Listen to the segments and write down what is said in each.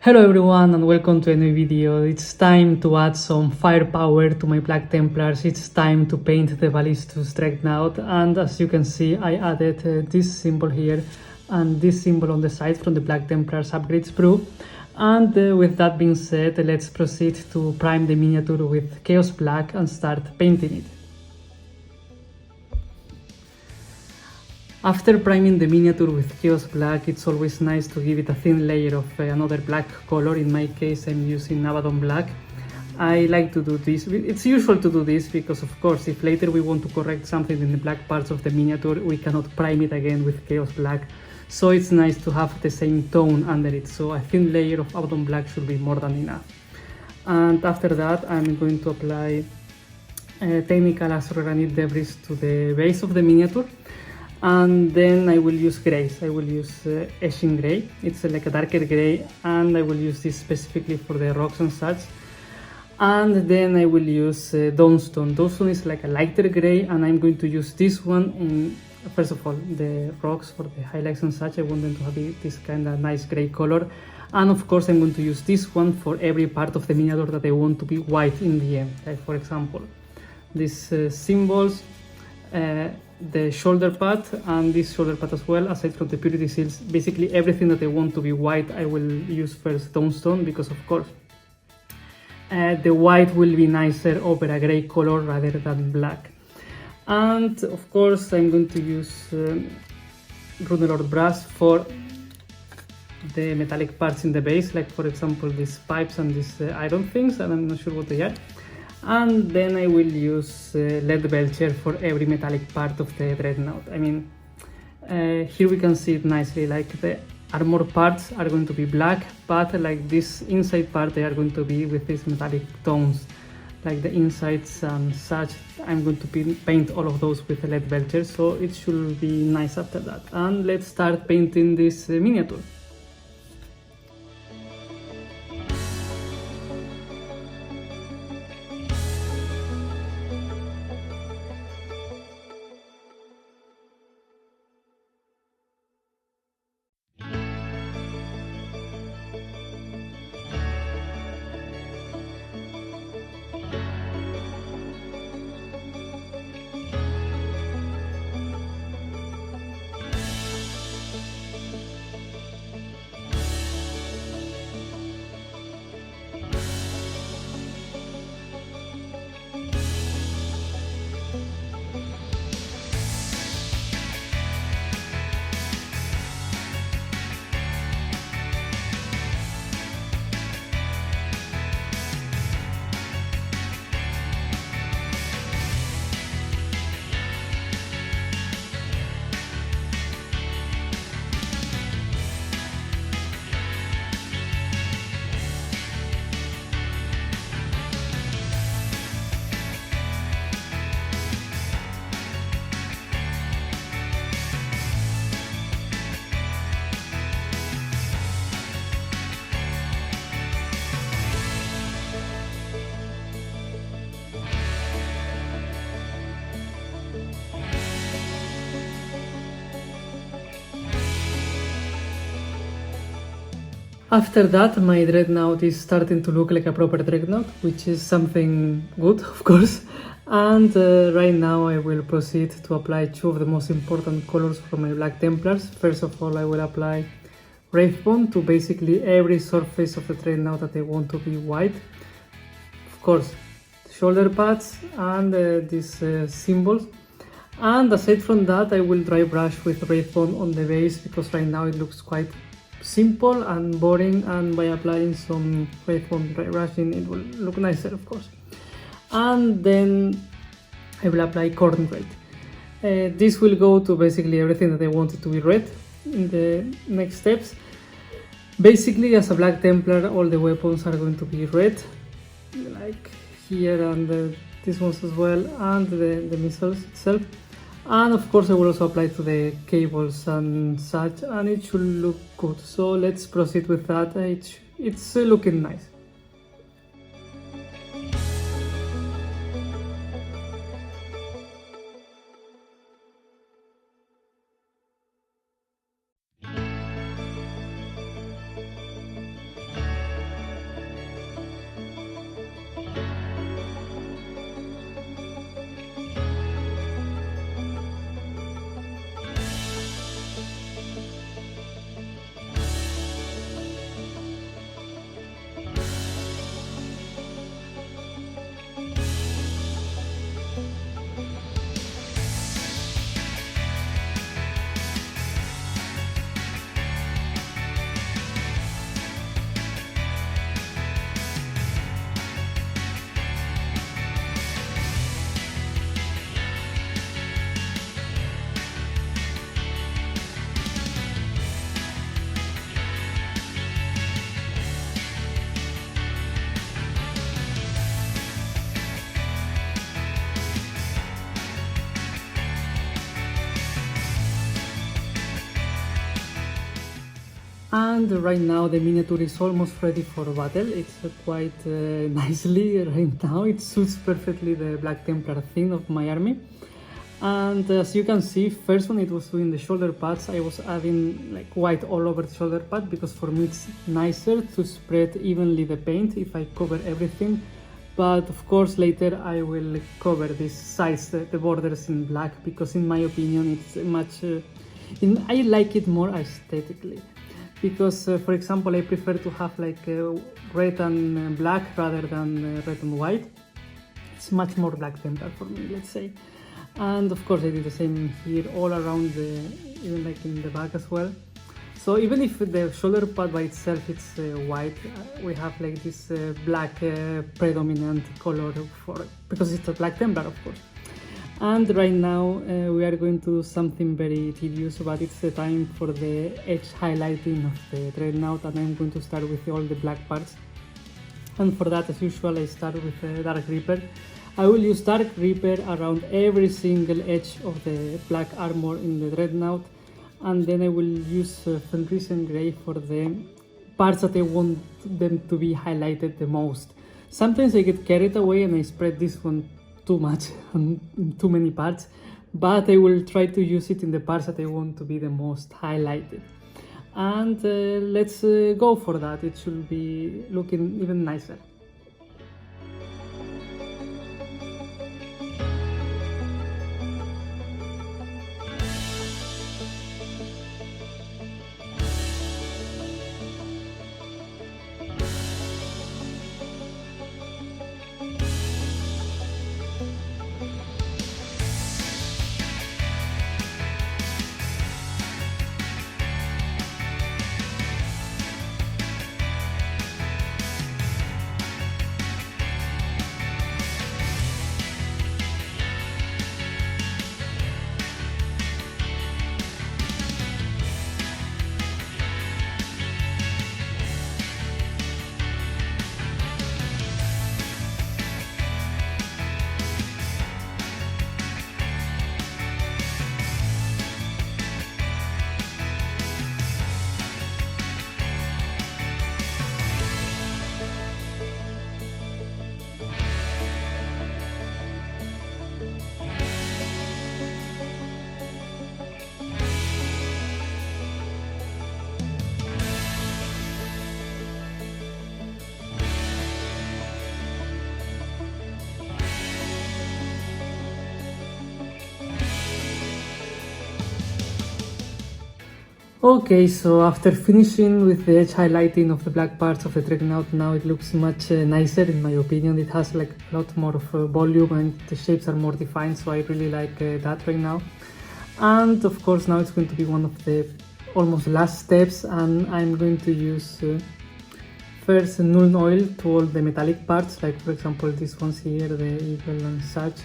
Hello everyone and welcome to a new video. It's time to add some firepower to my Black Templars. It's time to paint the Ballistus Dreadnought, and as you can see I added this symbol here and this symbol on the side from the Black Templars upgrades brew. And with that being said, let's proceed to prime the miniature with Chaos Black and start painting it. After priming the miniature with Chaos Black, it's always nice to give it a thin layer of another black color. In my case, I'm using Abaddon Black. I like to do this. It's usual to do this because, of course, if later we want to correct something in the black parts of the miniature, we cannot prime it again with Chaos Black. So it's nice to have the same tone under it. So a thin layer of Abaddon Black should be more than enough. And after that, I'm going to apply technical Astro Granite debris to the base of the miniature. And then I will use grays. I will use Etching Gray. It's like a darker gray, and I will use this specifically for the rocks and such. And then I will use Dawnstone. Dawnstone is like a lighter gray, and I'm going to use this one in, first of all, the rocks for the highlights and such. I want them to have this kind of nice gray color. And of course I'm going to use this one for every part of the miniature that I want to be white in the end. Like for example, these symbols, the shoulder pad and this shoulder pad as well, aside from the purity seals. Basically everything that I want to be white I will use first Dawnstone, because of course the white will be nicer over a gray color rather than black. And of course I'm going to use Runelord Brass for the metallic parts in the base, like for example these pipes and these iron things, and I'm not sure what they are. And then I will use Lead Belcher for every metallic part of the Dreadnought. I mean, here we can see it nicely, like the armor parts are going to be black, but like this inside part they are going to be with these metallic tones, like the insides and such. I'm going to paint all of those with Lead Belcher, so it should be nice after that. And let's start painting this miniature. After that, my Dreadnought is starting to look like a proper Dreadnought, which is something good, of course. And right now I will proceed to apply two of the most important colors for my Black Templars. First of all, I will apply Wraithbone to basically every surface of the Dreadnought that I want to be white. Of course, shoulder pads and these symbols. And aside from that, I will dry brush with Wraithbone on the base, because right now it looks quite simple and boring, and by applying some Wraithbone dry brushing it will look nicer, of course. And then I will apply Corn Red. This will go to basically everything that I wanted to be red in the next steps. Basically, as a Black Templar, all the weapons are going to be red, like here, and these ones as well, and the missiles itself. And of course I will also apply to the cables and such, and it should look good. So let's proceed with that. It's looking nice. And right now the miniature is almost ready for battle. It's quite nicely right now. It suits perfectly the Black Templar theme of my army. And as you can see, first when it was doing the shoulder pads, I was adding like white all over the shoulder pad, because for me it's nicer to spread evenly the paint if I cover everything. But of course later I will cover these sides, the borders in black, because in my opinion it's much, I like it more aesthetically. Because for example I prefer to have like red and black rather than red and white. It's much more Black Templar for me, let's say. And of course I did the same here all around, even like in the back as well. So even if the shoulder pad by itself it's white, we have like this black predominant color because it's a Black Templar, of course. And right now we are going to do something very tedious, but it's the time for the edge highlighting of the Dreadnought, and I'm going to start with all the black parts. And for that, as usual, I start with Dark Reaper. I will use Dark Reaper around every single edge of the black armor in the Dreadnought, and then I will use Finalizing Grey for the parts that I want them to be highlighted the most. Sometimes I get carried away and I spread this one too much on too many parts, but I will try to use it in the parts that I want to be the most highlighted. And let's go for that. It should be looking even nicer. Okay, so after finishing with the edge highlighting of the black parts of the Dreadnought, now it looks much nicer in my opinion. It has like a lot more of volume and the shapes are more defined, so I really like that right now. And of course now it's going to be one of the almost last steps, and I'm going to use first null oil to all the metallic parts, like for example these ones here, the eagle and such,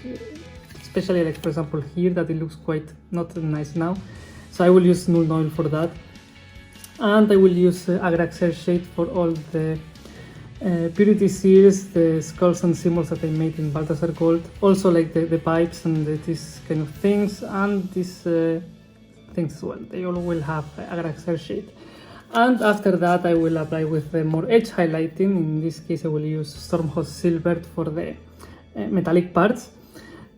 especially like for example here that it looks quite not nice now. So I will use null oil for that, and I will use Agraxer shade for all the purity seals, the skulls and symbols that I made in Baltasar Gold. Also like the pipes and these kind of things, and these things as well. They all will have Agraxer shade. And after that I will apply with more edge highlighting. In this case I will use Stormhost Silver for the metallic parts.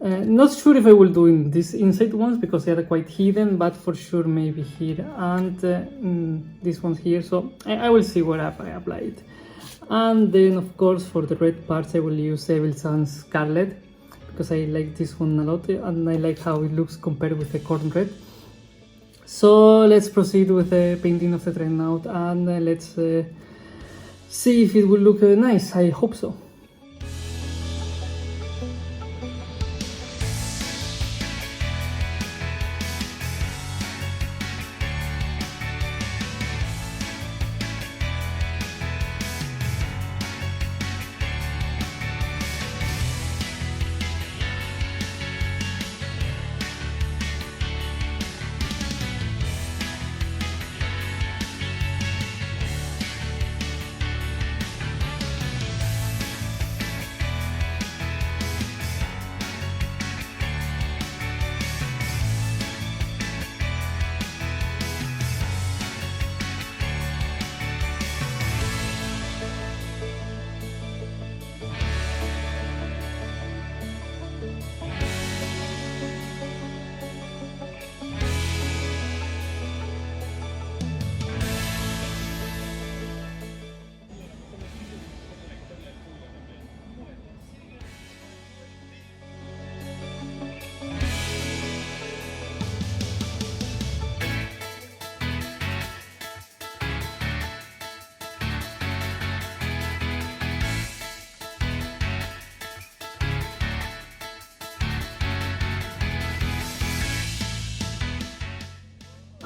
Not sure if I will do in these inside ones because they are quite hidden, but for sure maybe here and these ones here, so I will see where I apply it. And then of course for the red parts I will use Evil Sun's Scarlet because I like this one a lot and I like how it looks compared with the corn red. So let's proceed with the painting of the Dreadnought and let's see if it will look nice. I hope so.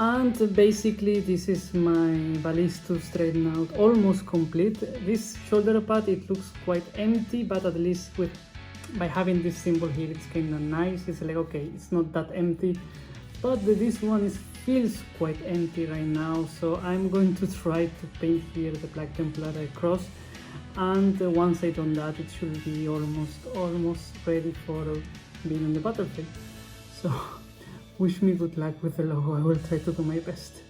And basically this is my Ballistus Dreadnought almost complete. This shoulder pad, it looks quite empty, but at least by having this symbol here, it's kind of nice. It's like, okay, it's not that empty, but this one feels quite empty right now. So I'm going to try to paint here the Black Templar cross, and once I done that, it should be almost ready for being on the battlefield. So wish me good luck with the logo. I will try to do my best.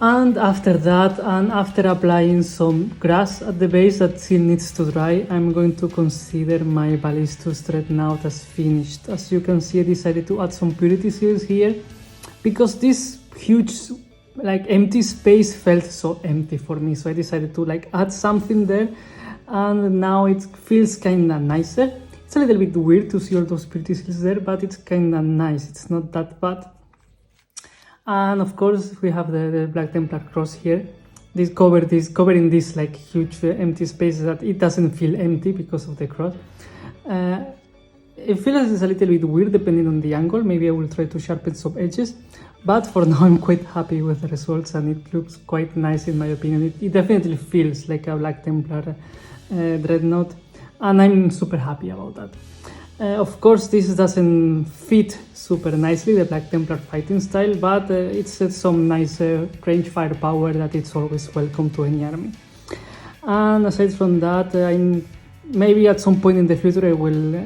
And after that, and after applying some grass at the base that still needs to dry, I'm going to consider my Ballistus Dreadnought as finished. As you can see, I decided to add some purity seals here, because this huge empty space felt so empty for me, so I decided to add something there, and now it feels kinda nicer. It's a little bit weird to see all those purity seals there, but it's kinda nice, it's not that bad. And of course we have the Black Templar cross here. Covering this huge empty space, that it doesn't feel empty because of the cross. It feels it's a little bit weird depending on the angle. Maybe I will try to sharpen some edges, but for now I'm quite happy with the results, and it looks quite nice in my opinion. It definitely feels like a Black Templar Dreadnought, and I'm super happy about that. Of course, this doesn't fit super nicely the Black Templar fighting style, but it's some nice range firepower that it's always welcome to any army. And aside from that, maybe at some point in the future I will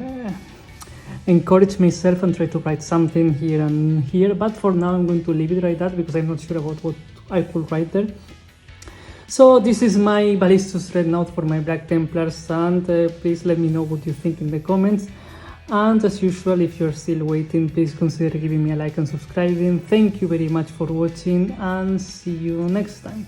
encourage myself and try to write something here and here, but for now I'm going to leave it like that because I'm not sure about what I could write there. So this is my Ballistus Dreadnought for my Black Templars, and please let me know what you think in the comments. And as usual, if you're still waiting, please consider giving me a like and subscribing. Thank you very much for watching, and see you next time.